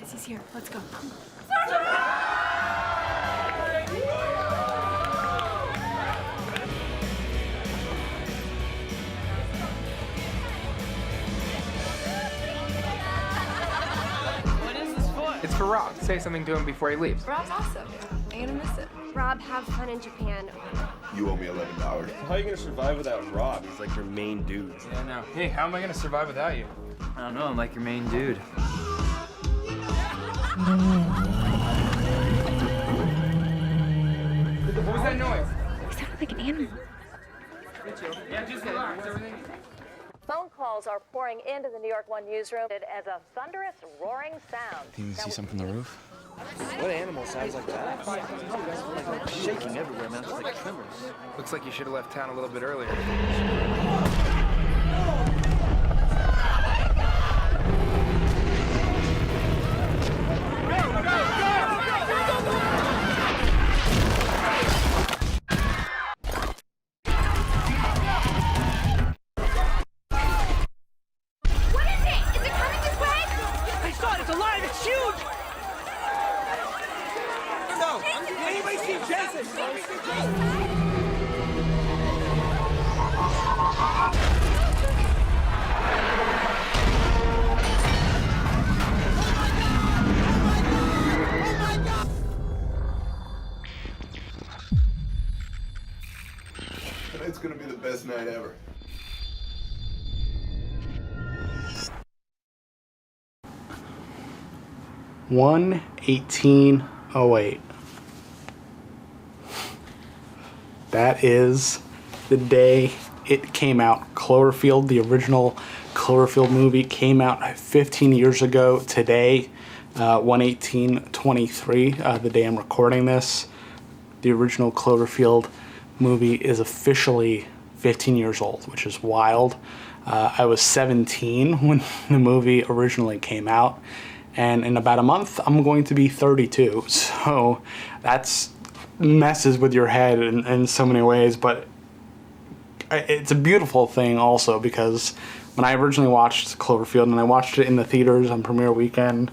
Guys, he's here. Let's go. It's for Rob. Say something to him before he leaves. Rob's awesome. I'm gonna miss it. Rob, have fun in Japan. You owe me $11. How are you gonna survive without Rob? He's like your main dude. Yeah, no. Hey, how am I gonna survive without you? I don't know, I'm like your main dude. What was that noise? He sounded like an animal. Yeah, just everything. Phone calls are pouring into the New York One newsroom as a thunderous, roaring sound. Can you see something from the roof? What animal sounds like that? Like shaking everywhere, man. It's like tremors. Looks like you should have left town a little bit earlier. What is it? Is it coming this way? I saw it! It's alive! It's huge! No! Anybody see Jason? Tonight's gonna be the best night ever. One 1808. That is the day it came out. Cloverfield, the original Cloverfield movie, came out 15 years ago today, 1/18/23, the day I'm recording this. The original Cloverfield movie is officially 15 years old, which is wild. I was 17 when the movie originally came out, and in about a month, I'm going to be 32. So that's messes with your head in so many ways, but it's a beautiful thing also, because when I originally watched Cloverfield, and I watched it in the theaters on premiere weekend,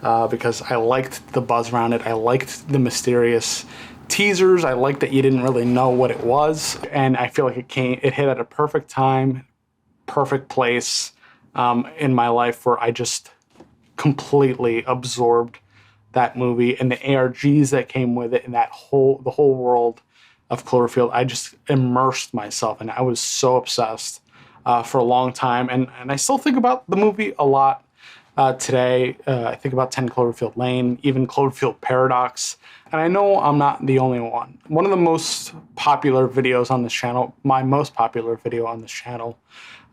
because I liked the buzz around it, I liked the mysterious teasers, I liked that you didn't really know what it was, and I feel like it hit at a perfect time, perfect place in my life, where I just completely absorbed that movie and the ARGs that came with it, and the whole world of Cloverfield. I just immersed myself, and I was so obsessed for a long time, and I still think about the movie a lot today. I think about 10 Cloverfield Lane, even Cloverfield Paradox, and I know I'm not the only one. One of the most popular videos on this channel, my most popular video on this channel,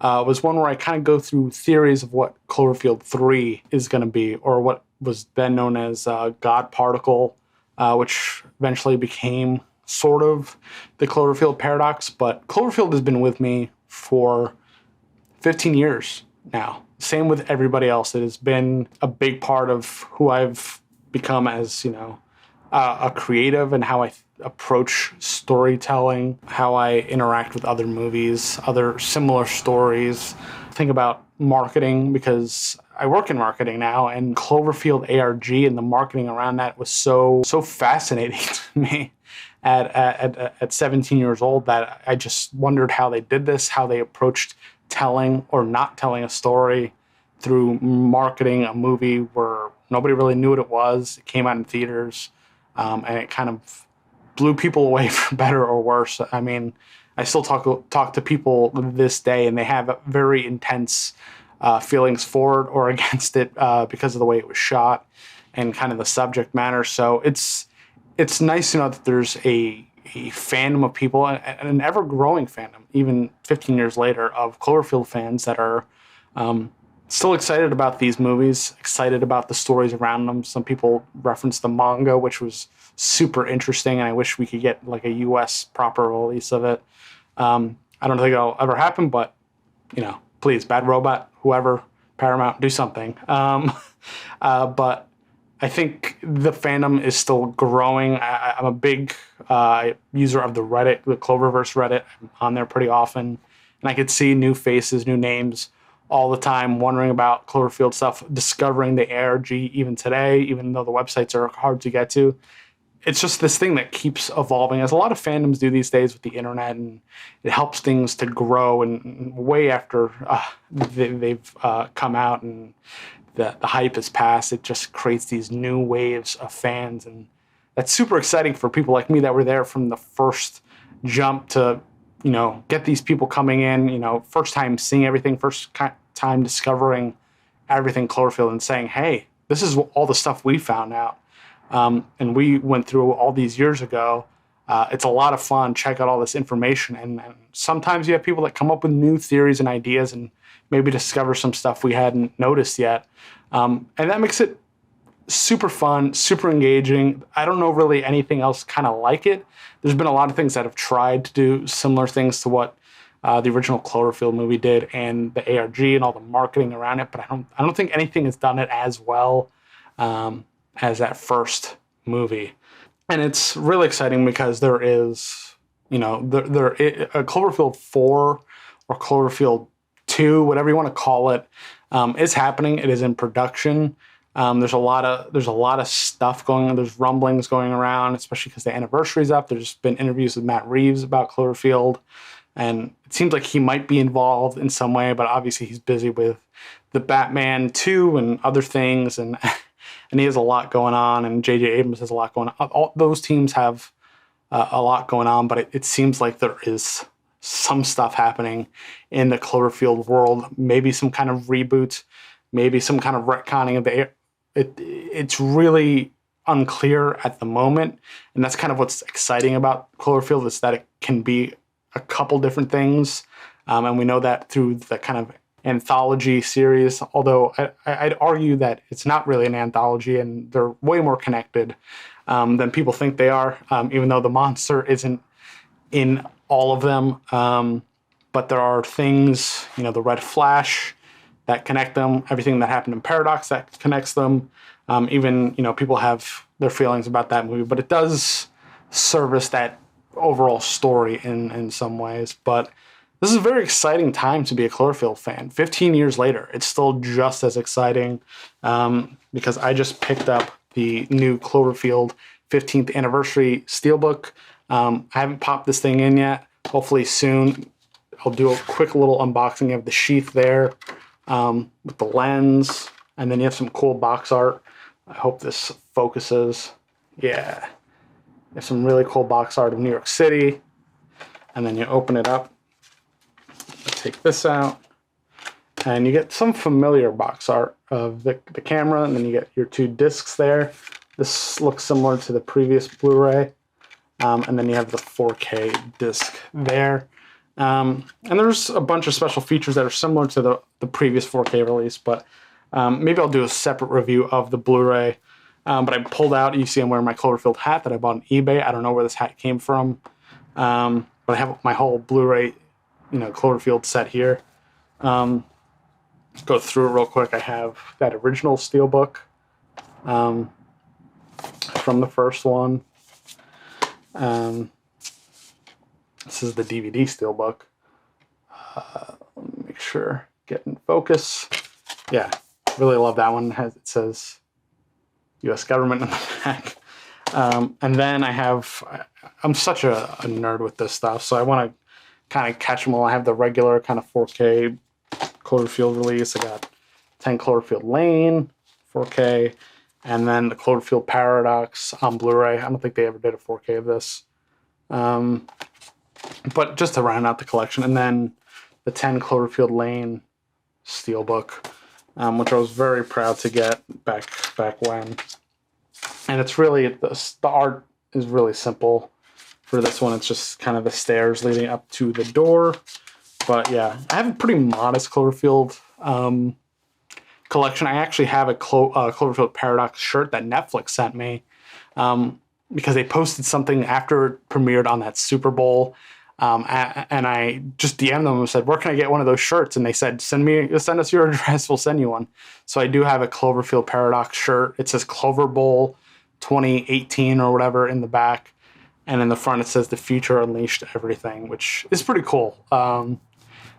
was one where I kind of go through theories of what Cloverfield 3 is going to be, or what was then known as God Particle, which eventually became sort of the Cloverfield Paradox. But Cloverfield has been with me for 15 years now. Same with everybody else. It has been a big part of who I've become as, a creative, and how I approach storytelling, how I interact with other movies, other similar stories. Think about marketing, because I work in marketing now, and Cloverfield ARG and the marketing around that was so fascinating to me at 17 years old, that I just wondered how they did this, how they approached telling or not telling a story through marketing a movie where nobody really knew what it was. It came out in theaters, and it kind of blew people away for better or worse. I mean, I still talk to people this day, and they have very intense feelings for it or against it because of the way it was shot and kind of the subject matter. So it's nice to know that there's a fandom of people, and an ever-growing fandom, even 15 years later, of Cloverfield fans that are still excited about these movies, excited about the stories around them. Some people reference the manga, which was super interesting, and I wish we could get like a US proper release of it. I don't think it'll ever happen, but please, Bad Robot, whoever, Paramount, do something. But I think the fandom is still growing. I'm a big user of the Reddit, the Cloververse Reddit. I'm on there pretty often, and I could see new faces, new names all the time, wondering about Cloverfield stuff, discovering the ARG even today, even though the websites are hard to get to. It's just this thing that keeps evolving, as a lot of fandoms do these days with the internet, and it helps things to grow. And way after they've come out and the hype has passed, it just creates these new waves of fans, and that's super exciting for people like me that were there from the first jump to, get these people coming in, first time seeing everything, first time discovering everything Cloverfield and saying, hey, this is all the stuff we found out. And we went through all these years ago. It's a lot of fun. Check out all this information. And sometimes you have people that come up with new theories and ideas and maybe discover some stuff we hadn't noticed yet. And that makes it super fun, super engaging. I don't know really anything else kind of like it. There's been a lot of things that have tried to do similar things to what the original Cloverfield movie did, and the ARG and all the marketing around it. But I don't think anything has done it as well as that first movie. And it's really exciting because there is, a Cloverfield 4 or Cloverfield 2, whatever you want to call it, is happening. It is in production. There's a lot of stuff going on. There's rumblings going around, especially because the anniversary's up. There's been interviews with Matt Reeves about Cloverfield, and it seems like he might be involved in some way, but obviously he's busy with the Batman 2 and other things, and he has a lot going on, and J.J. Abrams has a lot going on. All those teams have a lot going on, but it seems like there is some stuff happening in the Cloverfield world, maybe some kind of reboot, maybe some kind of retconning of the. It's really unclear at the moment, and that's kind of what's exciting about Cloverfield, is that it can be a couple different things, and we know that through the kind of anthology series, although I'd argue that it's not really an anthology, and they're way more connected than people think they are, even though the monster isn't in all of them. But there are things, the Red Flash, that connect them, everything that happened in Paradox that connects them. Even, people have their feelings about that movie, but it does service that overall story in some ways. But this is a very exciting time to be a Cloverfield fan. 15 years later, it's still just as exciting, because I just picked up the new Cloverfield 15th anniversary steelbook. I haven't popped this thing in yet. Hopefully soon. I'll do a quick little unboxing of the sheath there, with the lens, and then you have some cool box art. I hope this focuses. Yeah. There's some really cool box art of New York City. And then you open it up. Take this out. And you get some familiar box art of the camera, and then you get your two discs there. This looks similar to the previous Blu-ray. And then you have the 4K disc there. And there's a bunch of special features that are similar to the previous 4K release, but maybe I'll do a separate review of the Blu-ray. But I pulled out, you see I'm wearing my Cloverfield hat that I bought on eBay. I don't know where this hat came from, but I have my whole Blu-ray, Cloverfield set here. Let's go through it real quick. I have that original steelbook from the first one. This is the DVD steelbook. Let me make sure, get in focus. Yeah, really love that one. It says U.S. government on the back. And then I'm such a nerd with this stuff, so I want to kind of catch them all. I have the regular kind of 4K Cloverfield release. I got 10 Cloverfield Lane, 4K, and then the Cloverfield Paradox on Blu-ray. I don't think they ever did a 4K of this. But just to round out the collection, and then the 10 Cloverfield Lane steelbook, which I was very proud to get back when. And it's really, the art is really simple for this one. It's just kind of the stairs leading up to the door. But yeah, I have a pretty modest Cloverfield collection. I actually have a Cloverfield Paradox shirt that Netflix sent me, because they posted something after it premiered on that Super Bowl. And I just DM'd them and said, where can I get one of those shirts? And they said, send us your address, we'll send you one. So I do have a Cloverfield Paradox shirt. It says Clover Bowl 2018 or whatever in the back. And in the front it says The Future Unleashed Everything, which is pretty cool.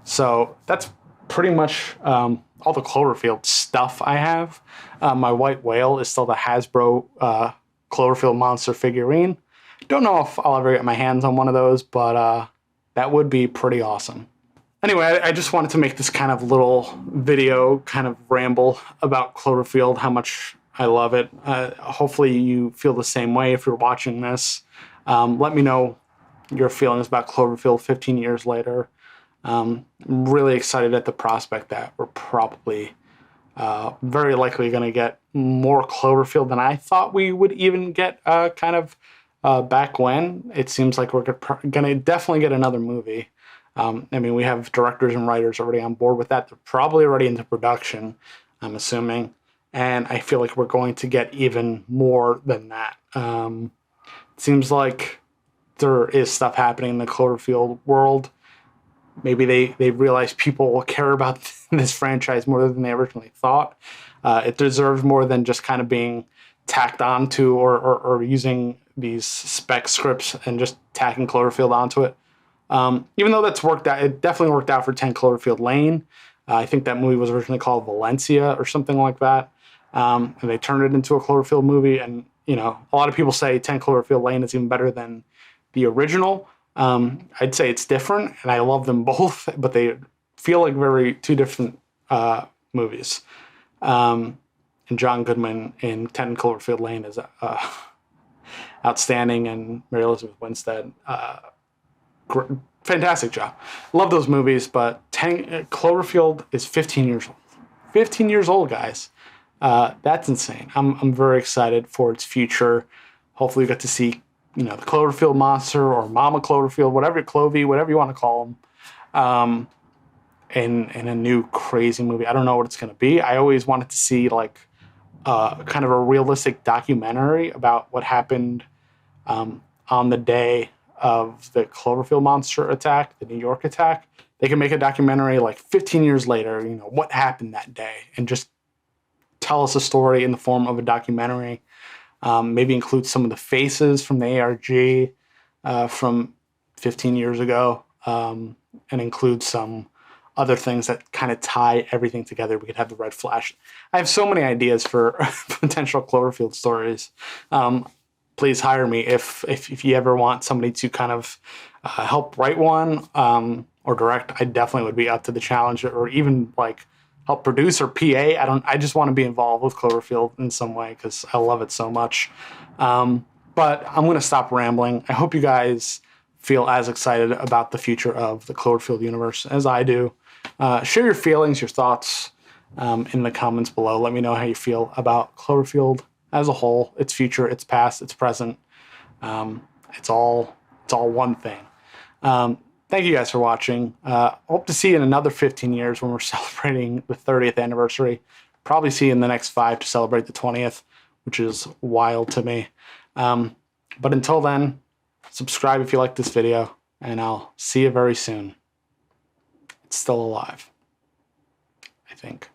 So that's pretty much all the Cloverfield stuff I have. My white whale is still the Hasbro Cloverfield monster figurine. Don't know if I'll ever get my hands on one of those, but that would be pretty awesome. Anyway, I just wanted to make this kind of little video, kind of ramble about Cloverfield, how much I love it. Hopefully you feel the same way if you're watching this. Let me know your feelings about Cloverfield 15 years later. I'm really excited at the prospect that we're probably very likely going to get more Cloverfield than I thought we would even get back when. It seems like we're going to definitely get another movie. I mean, we have directors and writers already on board with that. They're probably already into production, I'm assuming. And I feel like we're going to get even more than that. It seems like there is stuff happening in the Cloverfield world. Maybe they realize people will care about this franchise more than they originally thought. It deserves more than just kind of being tacked onto or using these spec scripts and just tacking Cloverfield onto it. Even though that's worked out, it definitely worked out for 10 Cloverfield Lane. I think that movie was originally called Valencia or something like that. And they turned it into a Cloverfield movie. And, you know, a lot of people say 10 Cloverfield Lane is even better than the original. I'd say it's different, and I love them both, but they feel like two different movies. And John Goodman in 10 Cloverfield Lane is outstanding, and Mary Elizabeth Winstead, fantastic job. Love those movies, but Cloverfield is 15 years old. 15 years old, guys. That's insane. I'm very excited for its future. Hopefully we get to see, you know, the Cloverfield monster or Mama Cloverfield, whatever you want to call them, in a new crazy movie. I don't know what it's going to be. I always wanted to see like kind of a realistic documentary about what happened on the day of the Cloverfield monster attack, the New York attack. They can make a documentary like 15 years later, you know, what happened that day, and just tell us a story in the form of a documentary. Maybe include some of the faces from the ARG from 15 years ago, and include some other things that kind of tie everything together. We could have the Red Flash. I have so many ideas for potential Cloverfield stories. Please hire me if you ever want somebody to kind of help write one or direct. I definitely would be up to the challenge, or even like help produce or PA. I just want to be involved with Cloverfield in some way because I love it so much. But I'm going to stop rambling. I hope you guys feel as excited about the future of the Cloverfield universe as I do. Share your feelings, your thoughts in the comments below. Let me know how you feel about Cloverfield as a whole, its future, its past, its present. It's all one thing. Thank you guys for watching. Hope to see you in another 15 years when we're celebrating the 30th anniversary. Probably see you in the next 5 to celebrate the 20th, which is wild to me. But until then, subscribe if you like this video, and I'll see you very soon. It's still alive, I think.